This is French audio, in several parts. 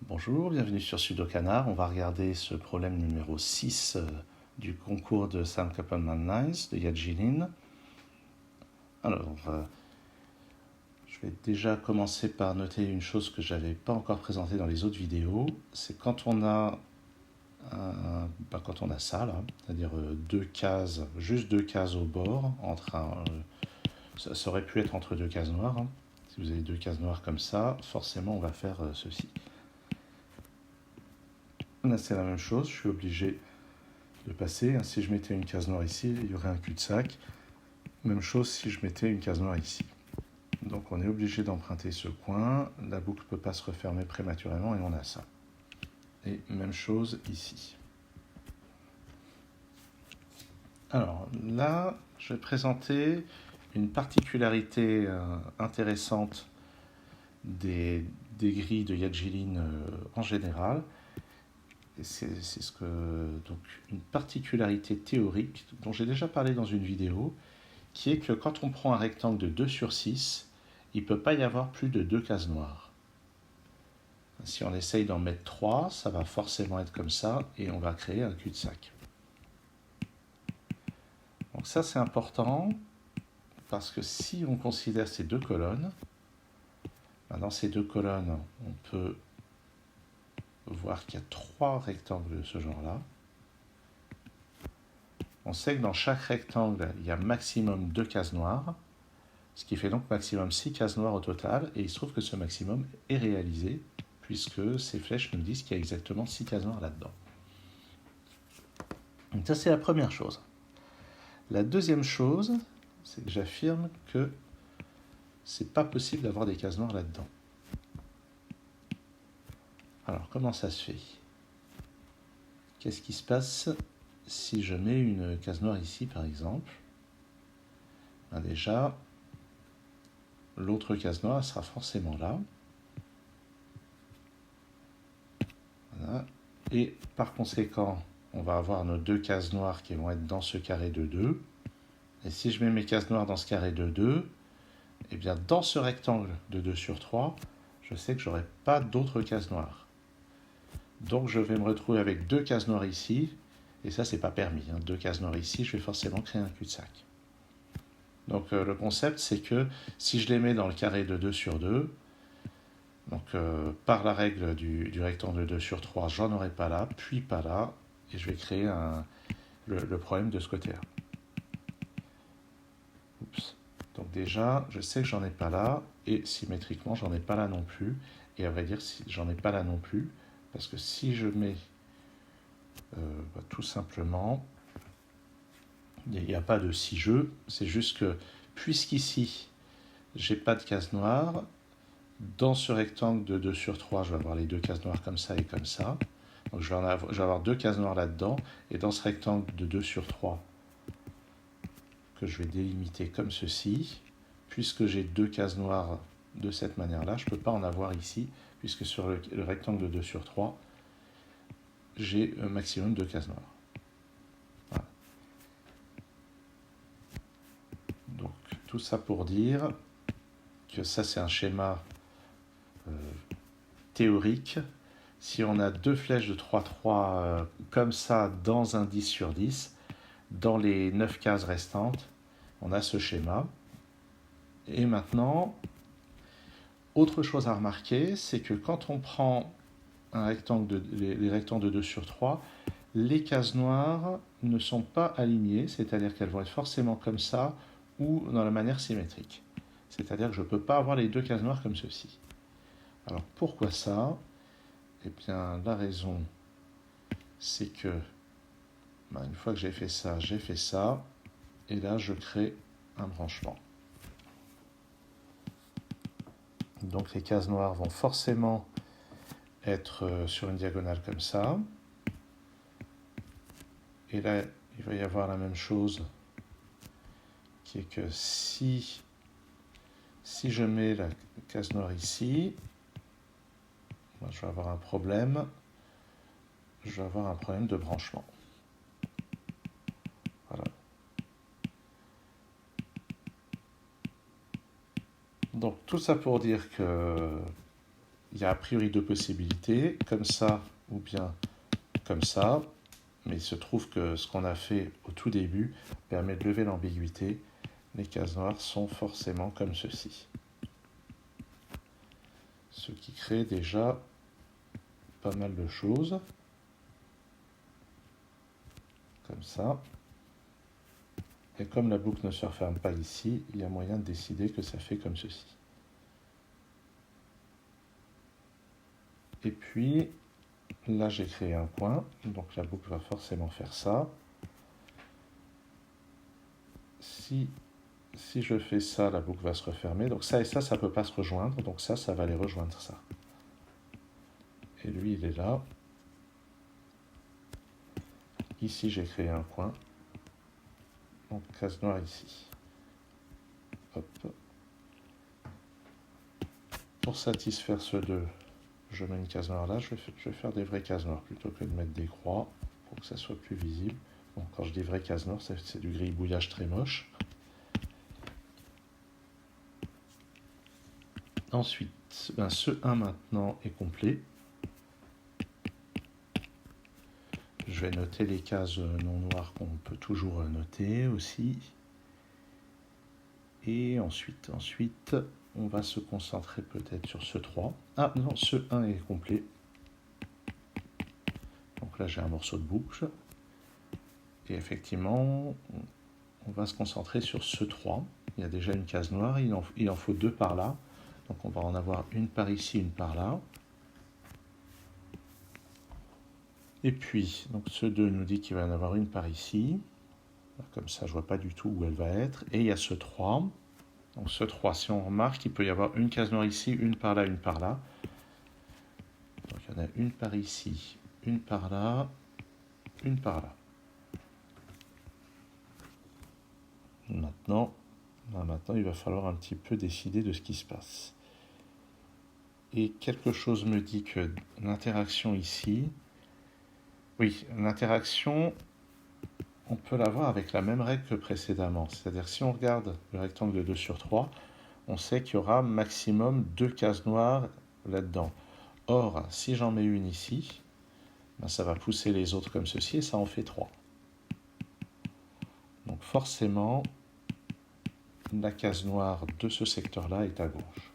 Bonjour, bienvenue sur Sudokanar. On va regarder ce problème numéro 6 du concours de Sam Kaplan-Mannheim de Yadjilin. Alors, je vais déjà commencer par noter une chose que je n'avais pas encore présentée dans les autres vidéos. C'est quand on a ça là, c'est-à-dire deux cases, juste deux cases au bord, ça aurait pu être entre deux cases noires. Si vous avez deux cases noires comme ça, forcément on va faire ceci. Là, c'est la même chose, je suis obligé de passer. Si je mettais une case noire ici, il y aurait un cul-de-sac. Même chose si je mettais une case noire ici. Donc on est obligé d'emprunter ce coin. La boucle ne peut pas se refermer prématurément et on a ça. Et même chose ici. Alors là, je vais présenter une particularité intéressante des grilles de Yadjilin en général. C'est donc une particularité théorique dont j'ai déjà parlé dans une vidéo, qui est que quand on prend un rectangle de 2 sur 6, il ne peut pas y avoir plus de 2 cases noires. Si on essaye d'en mettre 3, ça va forcément être comme ça, et on va créer un cul-de-sac. Donc ça c'est important, parce que si on considère ces deux colonnes, dans ces deux colonnes, on peut voir qu'il y a 3 rectangles de ce genre-là. On sait que dans chaque rectangle, il y a maximum 2 cases noires, ce qui fait donc maximum 6 cases noires au total, et il se trouve que ce maximum est réalisé, puisque ces flèches nous disent qu'il y a exactement 6 cases noires là-dedans. Donc ça, c'est la première chose. La deuxième chose, c'est que j'affirme que c'est pas possible d'avoir des cases noires là-dedans. Alors, comment ça se fait? Qu'est-ce qui se passe si je mets une case noire ici, par exemple? Déjà, l'autre case noire sera forcément là. Voilà. Et par conséquent, on va avoir nos deux cases noires qui vont être dans ce carré de 2. Et si je mets mes cases noires dans ce carré de 2, eh bien dans ce rectangle de 2 sur 3, je sais que je n'aurai pas d'autres cases noires. Donc je vais me retrouver avec deux cases noires ici, et ça c'est pas permis. Deux cases noires ici, je vais forcément créer un cul-de-sac. Donc le concept c'est que si je les mets dans le carré de 2 sur 2, donc par la règle du rectangle de 2 sur 3, j'en aurai pas là, puis pas là, et je vais créer le problème de ce côté-là. Oups. Donc déjà, je sais que j'en ai pas là, et symétriquement, j'en ai pas là non plus. Et à vrai dire, j'en ai pas là non plus, parce que si je mets tout simplement, il n'y a pas de si jeu, c'est juste que, puisqu'ici, j'ai pas de case noire, dans ce rectangle de 2 sur 3, je vais avoir les deux cases noires comme ça et comme ça. Donc je vais avoir deux cases noires là-dedans, et dans ce rectangle de 2 sur 3, que je vais délimiter comme ceci, puisque j'ai deux cases noires de cette manière-là, je ne peux pas en avoir ici, puisque sur le rectangle de 2 sur 3, j'ai un maximum de cases noires. Voilà. Donc tout ça pour dire que ça c'est un schéma théorique. Si on a deux flèches de 3-3 comme ça dans un 10 sur 10, dans les 9 cases restantes, on a ce schéma. Et maintenant, autre chose à remarquer, c'est que quand on prend les rectangles de 2 sur 3, les cases noires ne sont pas alignées, c'est-à-dire qu'elles vont être forcément comme ça ou dans la manière symétrique. C'est-à-dire que je ne peux pas avoir les deux cases noires comme ceci. Alors pourquoi ça? Eh bien la raison, c'est que une fois que j'ai fait ça, et là je crée un branchement. Donc les cases noires vont forcément être sur une diagonale comme ça. Et là, il va y avoir la même chose, qui est que si je mets la case noire ici, je vais avoir un problème. Je vais avoir un problème de branchement. Voilà. Donc tout ça pour dire que il y a a priori deux possibilités, comme ça ou bien comme ça. Mais il se trouve que ce qu'on a fait au tout début permet de lever l'ambiguïté. Les cases noires sont forcément comme ceci. Ce qui crée déjà pas mal de choses. Comme ça. Et comme la boucle ne se referme pas ici, il y a moyen de décider que ça fait comme ceci. Et puis, là j'ai créé un point, donc la boucle va forcément faire ça. Si je fais ça, la boucle va se refermer. Donc ça et ça ne peut pas se rejoindre. Donc ça va aller rejoindre ça. Et lui, il est là. Ici, j'ai créé un point. Donc case noire ici. Hop. Pour satisfaire ce 2, je mets une case noire là. Je vais faire des vraies cases noires plutôt que de mettre des croix pour que ça soit plus visible. Bon, quand je dis vraies cases noires, c'est du gribouillage très moche. Ensuite, ce 1 maintenant est complet. Je vais noter les cases non noires qu'on peut toujours noter aussi. Et ensuite, on va se concentrer peut-être sur ce 3. Ah non, ce 1 est complet. Donc là, j'ai un morceau de boucle. Et effectivement, on va se concentrer sur ce 3. Il y a déjà une case noire, il en faut deux par là. Donc on va en avoir une par ici, une par là. Et puis, donc ce 2 nous dit qu'il va en avoir une par ici. Comme ça, je ne vois pas du tout où elle va être. Et il y a ce 3. Donc ce 3, si on remarque, il peut y avoir une case noire ici, une par là, une par là. Donc il y en a une par ici, une par là, une par là. Maintenant, il va falloir un petit peu décider de ce qui se passe. Et quelque chose me dit que l'interaction ici, oui, l'interaction, on peut l'avoir avec la même règle que précédemment. C'est-à-dire si on regarde le rectangle de 2 sur 3, on sait qu'il y aura maximum 2 cases noires là-dedans. Or, si j'en mets une ici, ben ça va pousser les autres comme ceci et ça en fait 3. Donc forcément, la case noire de ce secteur-là est à gauche.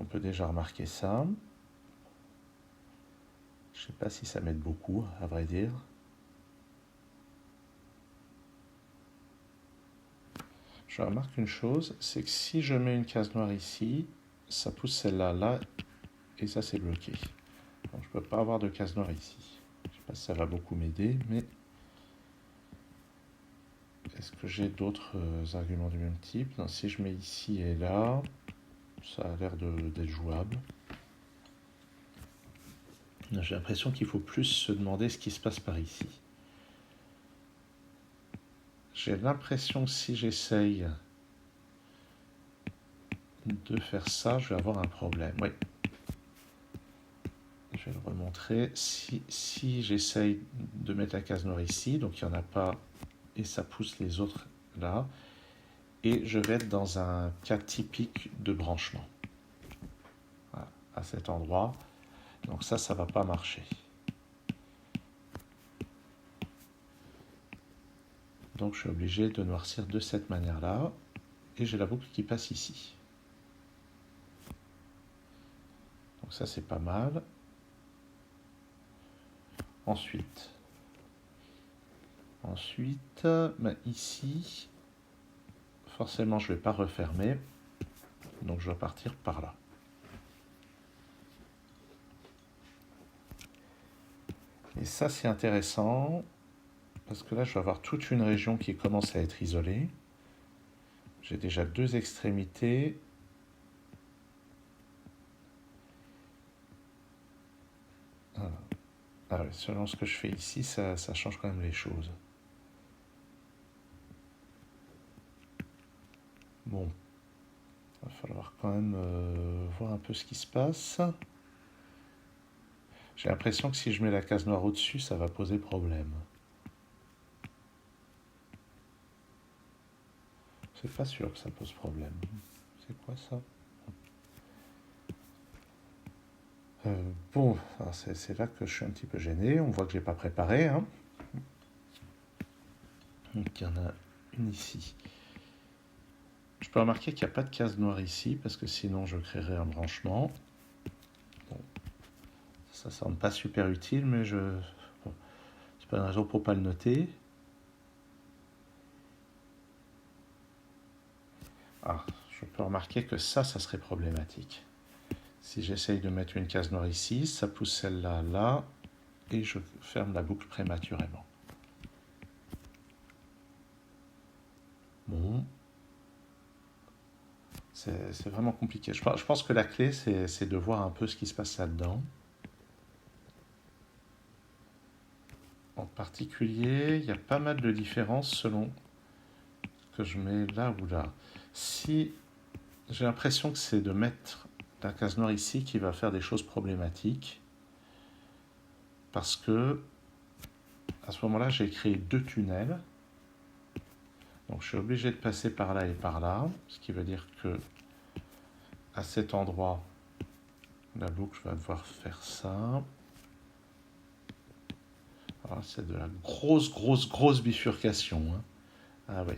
On peut déjà remarquer ça. Je ne sais pas si ça m'aide beaucoup, à vrai dire. Je remarque une chose, c'est que si je mets une case noire ici, ça pousse celle-là là, et ça c'est bloqué. Donc je ne peux pas avoir de case noire ici. Je ne sais pas si ça va beaucoup m'aider, mais est-ce que j'ai d'autres arguments du même type? Non, si je mets ici et là, ça a l'air d'être jouable. J'ai l'impression qu'il faut plus se demander ce qui se passe par ici. J'ai l'impression que si j'essaye de faire ça, je vais avoir un problème. Oui. Je vais le remontrer. Si j'essaye de mettre la case noire ici, donc il n'y en a pas, et ça pousse les autres là, et je vais être dans un cas typique de branchement. Voilà, à cet endroit. Donc ça ne va pas marcher. Donc je suis obligé de noircir de cette manière-là, et j'ai la boucle qui passe ici. Donc ça c'est pas mal. Ensuite, ici, forcément je ne vais pas refermer, donc je vais partir par là. Et ça c'est intéressant, parce que là je vais avoir toute une région qui commence à être isolée. J'ai déjà deux extrémités. Ah ouais, selon ce que je fais ici, ça change quand même les choses. Bon, il va falloir quand même voir un peu ce qui se passe. J'ai l'impression que si je mets la case noire au-dessus, ça va poser problème. C'est pas sûr que ça pose problème. C'est quoi ça? Bon, c'est là que je suis un petit peu gêné. On voit que j'ai pas préparé. Hein. Donc il y en a une ici. Je peux remarquer qu'il n'y a pas de case noire ici, parce que sinon je créerais un branchement. Bon, ça semble pas super utile, mais bon, c'est pas une raison pour pas le noter. Ah, je peux remarquer que ça serait problématique. Si j'essaye de mettre une case noire ici, ça pousse celle-là là, et je ferme la boucle prématurément. Bon, c'est vraiment compliqué. Je pense que la clé, c'est de voir un peu ce qui se passe là-dedans. En particulier, il y a pas mal de différences selon que je mets là ou là. Si j'ai l'impression que c'est de mettre la case noire ici qui va faire des choses problématiques, parce que à ce moment-là, j'ai créé deux tunnels. Donc je suis obligé de passer par là et par là, ce qui veut dire que à cet endroit, la boucle va devoir faire ça. Alors, c'est de la grosse bifurcation. Hein. Ah oui.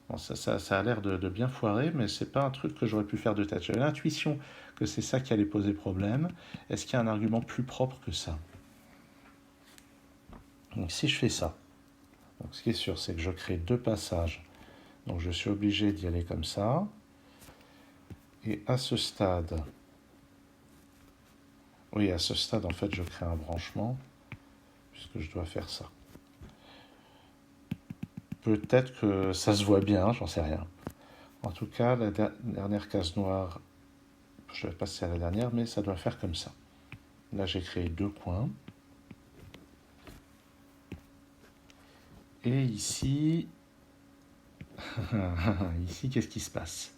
Bon, ça a l'air de bien foirer, mais c'est pas un truc que j'aurais pu faire de tête. J'avais l'intuition que c'est ça qui allait poser problème. Est-ce qu'il y a un argument plus propre que ça? Donc si je fais ça, donc ce qui est sûr, c'est que je crée deux passages. Donc je suis obligé d'y aller comme ça. Et à ce stade, oui, à ce stade, en fait, je crée un branchement, puisque je dois faire ça. Peut-être que ça se voit bien, j'en sais rien. En tout cas, la dernière case noire, je vais passer à la dernière, mais ça doit faire comme ça. Là, j'ai créé deux points. Et ici, ici, qu'est-ce qui se passe?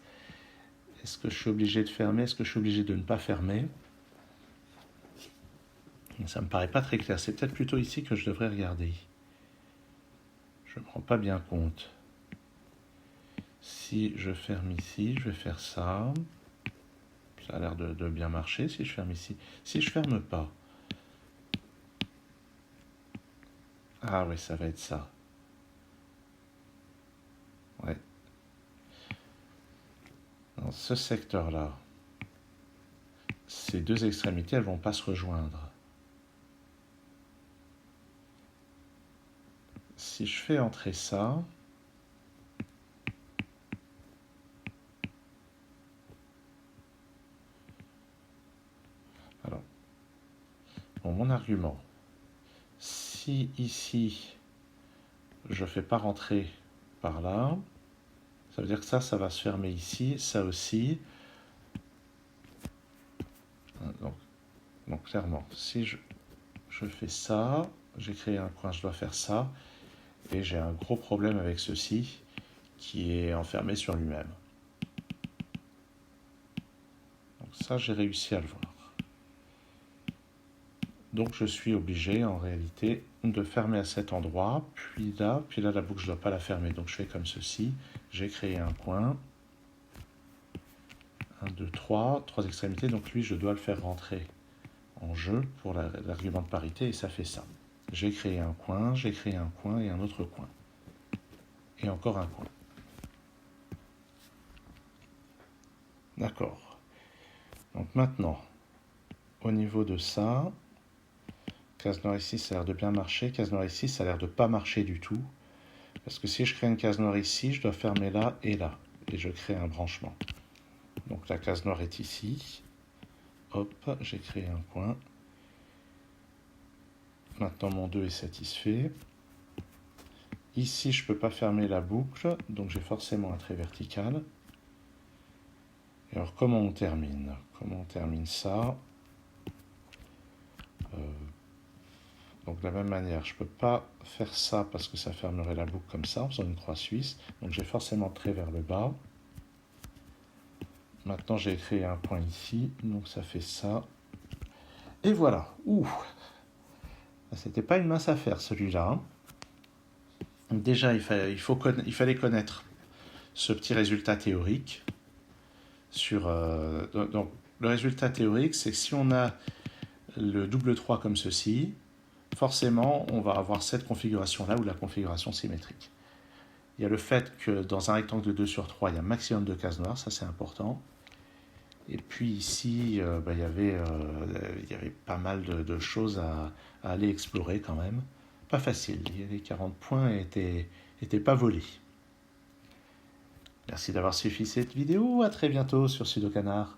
Est-ce que je suis obligé de fermer? Est-ce que je suis obligé de ne pas fermer? Ça me paraît pas très clair. C'est peut-être plutôt ici que je devrais regarder. Je ne me rends pas bien compte. Si je ferme ici, je vais faire ça. Ça a l'air de bien marcher si je ferme ici. Si je ferme pas. Ah oui, ça va être ça. Ouais. Dans ce secteur-là, ces deux extrémités, elles vont pas se rejoindre. Si je fais entrer ça, alors, bon, mon argument, si ici, je fais pas rentrer par là, ça veut dire que ça va se fermer ici, ça aussi. Donc clairement, si je fais ça, j'ai créé un coin, je dois faire ça, et j'ai un gros problème avec ceci qui est enfermé sur lui-même. Donc ça, j'ai réussi à le voir. Donc je suis obligé en réalité de fermer à cet endroit, puis là la boucle je ne dois pas la fermer. Donc je fais comme ceci, j'ai créé un coin, 1, 2, 3 extrémités, donc lui je dois le faire rentrer en jeu pour l'argument de parité et ça fait ça. J'ai créé un coin et un autre coin. Et encore un coin. D'accord. Donc maintenant, au niveau de ça, case noire ici, ça a l'air de bien marcher. Case noire ici, ça a l'air de pas marcher du tout. Parce que si je crée une case noire ici, je dois fermer là. Et je crée un branchement. Donc la case noire est ici. Hop, j'ai créé un coin. Maintenant, mon 2 est satisfait. Ici, je ne peux pas fermer la boucle. Donc j'ai forcément un trait vertical. Et alors, comment on termine? Comment on termine ça? Donc de la même manière, je ne peux pas faire ça parce que ça fermerait la boucle comme ça en faisant une croix suisse. Donc j'ai forcément trait vers le bas. Maintenant j'ai créé un point ici, donc ça fait ça. Et voilà. Ouh, c'était pas une mince affaire celui-là. Déjà il fallait connaître ce petit résultat théorique. Donc, le résultat théorique, c'est que si on a le double 3 comme ceci, forcément, on va avoir cette configuration-là ou la configuration symétrique. Il y a le fait que dans un rectangle de 2 sur 3, il y a un maximum de cases noires, ça c'est important. Et puis ici, il y avait pas mal de choses à aller explorer quand même. Pas facile, les 40 points étaient pas volés. Merci d'avoir suivi cette vidéo, à très bientôt sur Sudocanard.